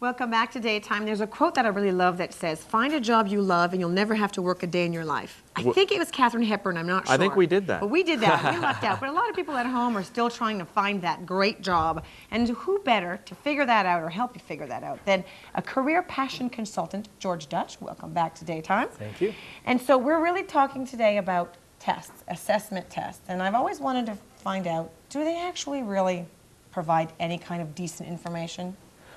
Welcome back to Daytime. There's a quote that I really love that says, find a job you love and you'll never have to work a day in your life. I think it was Katharine Hepburn, I'm not sure. I think we did that. But we did that, we lucked out. But a lot of people at home are still trying to find that great job. And who better to figure that out or help you figure that out than a career passion consultant, George Dutch. Welcome back to Daytime. Thank you. And so we're really talking today about tests, assessment tests. And I've always wanted to find out, do they actually really provide any kind of decent information?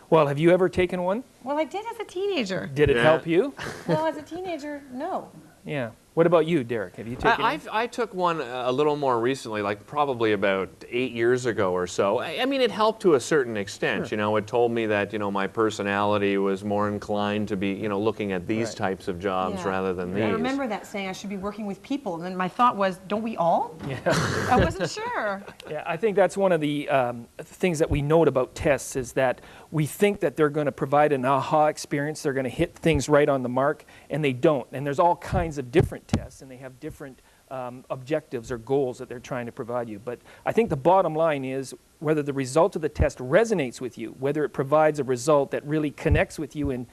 Well, have you ever taken one? Well, I did as a teenager. Did it help you? Well, as a teenager, no. Yeah. What about you, Derek? Have you taken one? I took one a little more recently, like probably about 8 years ago or so. I mean, it helped to a certain extent. Sure. You know, it told me that, you know, my personality was more inclined to be, you know, looking at these types of jobs rather than these. I remember that saying I should be working with people, and then my thought was, don't we all? Yeah. I wasn't sure. Yeah, I think that's one of the things that we note about tests is that we think that they're going to provide an aha experience, they're going to hit things right on the mark, and they don't. And there's all kinds of different tests, and they have different objectives or goals that they're trying to provide you. But I think the bottom line is whether the result of the test resonates with you, whether it provides a result that really connects with you and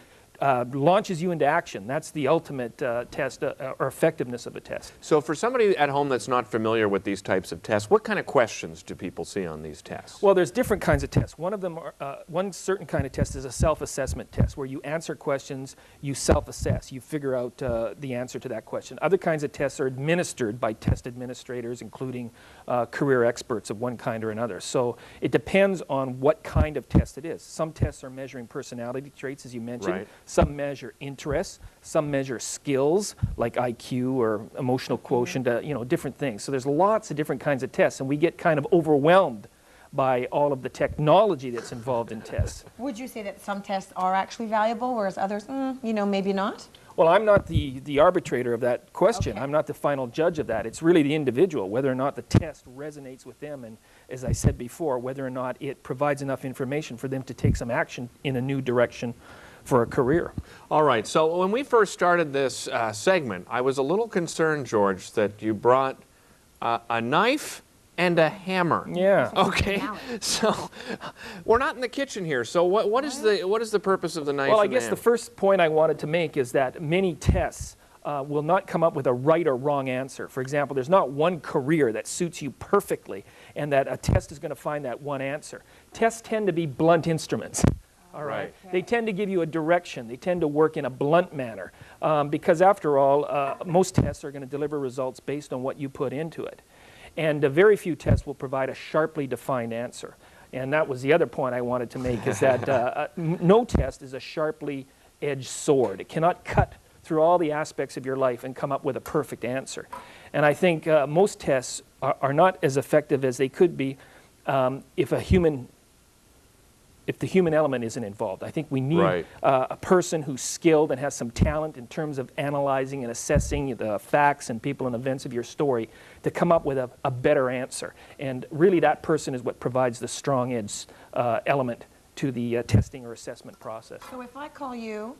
launches you into action. That's the ultimate test or effectiveness of a test. So for somebody at home that's not familiar with these types of tests, what kind of questions do people see on these tests? Well, there's different kinds of tests. One of them, one certain kind of test is a self-assessment test where you answer questions, you self-assess, you figure out the answer to that question. Other kinds of tests are administered by test administrators, including career experts of one kind or another. So it depends on what kind of test it is. Some tests are measuring personality traits, as you mentioned. Right. Some measure interests, some measure skills like IQ or emotional quotient, you know, different things. So there's lots of different kinds of tests, and we get kind of overwhelmed by all of the technology that's involved in tests. Would you say that some tests are actually valuable, whereas others, you know, maybe not? Well, I'm not the arbitrator of that question. Okay. I'm not the final judge of that. It's really the individual, whether or not the test resonates with them, and as I said before, whether or not it provides enough information for them to take some action in a new direction for a career. All right, so when we first started this segment, I was a little concerned, George, that you brought a knife and a hammer. Yeah. Okay, so we're not in the kitchen here, so what is the purpose of the knife Well, I and the guess hammer? the first point I wanted to make is that many tests will not come up with a right or wrong answer. For example, there's not one career that suits you perfectly and that a test is going to find that one answer. Tests tend to be blunt instruments. All right. Okay. They tend to give you a direction. They tend to work in a blunt manner because, after all, most tests are going to deliver results based on what you put into it. And very few tests will provide a sharply defined answer. And that was the other point I wanted to make is that no test is a sharply edged sword. It cannot cut through all the aspects of your life and come up with a perfect answer. And I think most tests are not as effective as they could be if the human element isn't involved. I think we need a person who's skilled and has some talent in terms of analyzing and assessing the facts and people and events of your story to come up with a better answer. And really that person is what provides the strong edge element to the testing or assessment process. So if I call you,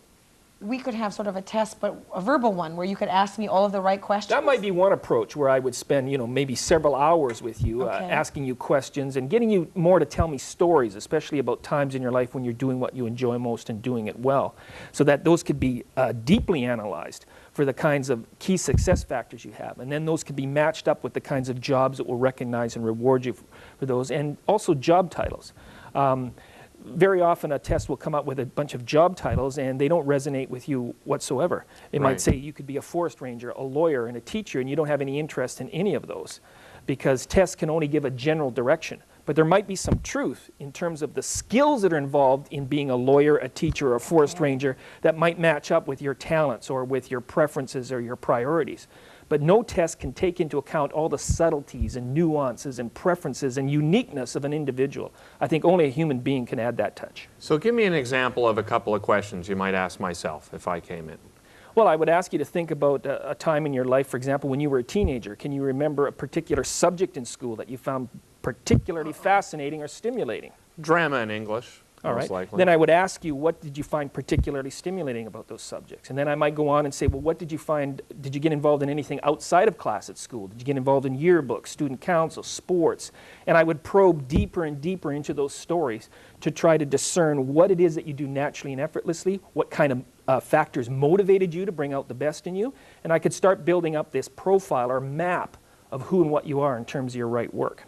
we could have sort of a test, but a verbal one, where you could ask me all of the right questions? That might be one approach where I would spend, you know, maybe several hours with you asking you questions and getting you more to tell me stories, especially about times in your life when you're doing what you enjoy most and doing it well, so that those could be deeply analyzed for the kinds of key success factors you have. And then those could be matched up with the kinds of jobs that will recognize and reward you for those, and also job titles. Very often a test will come up with a bunch of job titles and they don't resonate with you whatsoever. It might say you could be a forest ranger, a lawyer, and a teacher, and you don't have any interest in any of those because tests can only give a general direction. But there might be some truth in terms of the skills that are involved in being a lawyer, a teacher, or a forest ranger that might match up with your talents or with your preferences or your priorities. But no test can take into account all the subtleties and nuances and preferences and uniqueness of an individual. I think only a human being can add that touch. So give me an example of a couple of questions you might ask myself if I came in. Well, I would ask you to think about a time in your life, for example, when you were a teenager. Can you remember a particular subject in school that you found particularly fascinating or stimulating? Drama in English. All right. most likely. Then I would ask you, what did you find particularly stimulating about those subjects? And then I might go on and say, well, what did you find, did you get involved in anything outside of class at school? Did you get involved in yearbooks, student council, sports? And I would probe deeper and deeper into those stories to try to discern what it is that you do naturally and effortlessly, what kind of factors motivated you to bring out the best in you, and I could start building up this profile or map of who and what you are in terms of your right work.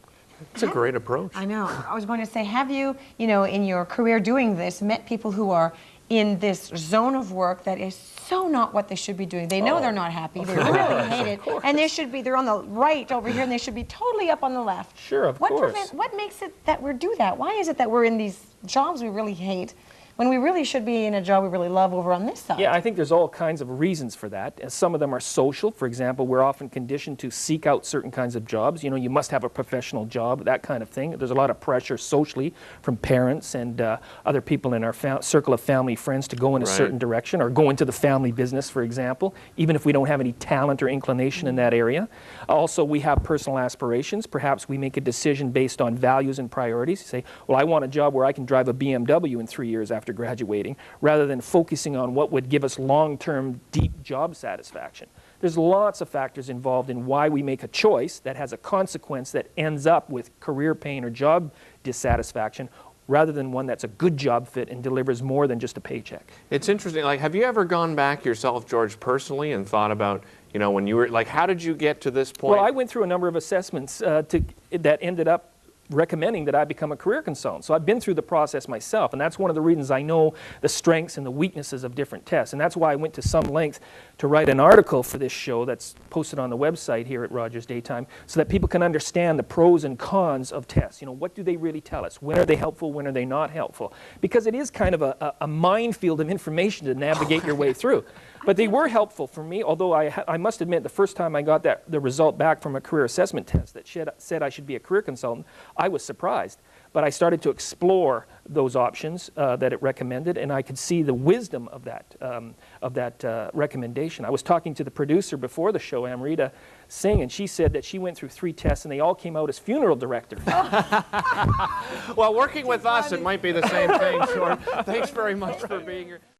It's a great approach. I know. I was going to say, have you, in your career doing this, met people who are in this zone of work that is so not what they should be doing? They know they're not happy. They really hate it. And they're on the right over here, and they should be totally up on the left. Sure, of course. What makes it that we do that? Why is it that we're in these jobs we really hate when we really should be in a job we really love over on this side? Yeah, I think there's all kinds of reasons for that. And some of them are social. For example, we're often conditioned to seek out certain kinds of jobs. You must have a professional job, that kind of thing. There's a lot of pressure socially from parents and other people in our circle of family friends to go in a certain direction, or go into the family business, for example, even if we don't have any talent or inclination in that area. Also, we have personal aspirations. Perhaps we make a decision based on values and priorities. You say, well, I want a job where I can drive a BMW in 3 years after graduating, rather than focusing on what would give us long-term, deep job satisfaction. There's lots of factors involved in why we make a choice that has a consequence that ends up with career pain or job dissatisfaction, rather than one that's a good job fit and delivers more than just a paycheck. It's interesting. Like, have you ever gone back yourself, George, personally, and thought about, when you were, like, how did you get to this point? Well, I went through a number of assessments that ended up recommending that I become a career consultant. So I've been through the process myself, and that's one of the reasons I know the strengths and the weaknesses of different tests. And that's why I went to some length to write an article for this show that's posted on the website here at Rogers Daytime, so that people can understand the pros and cons of tests. What do they really tell us? When are they helpful? When are they not helpful? Because it is kind of a minefield of information to navigate your way through. But they were helpful for me, although I must admit, the first time I got the result back from a career assessment test that said I should be a career consultant, I was surprised. But I started to explore those options that it recommended, and I could see the wisdom of that recommendation. I was talking to the producer before the show, Amrita Singh, and she said that she went through 3 tests, and they all came out as funeral director. Well, working with us, it might be the same thing, George. Thanks very much for being here.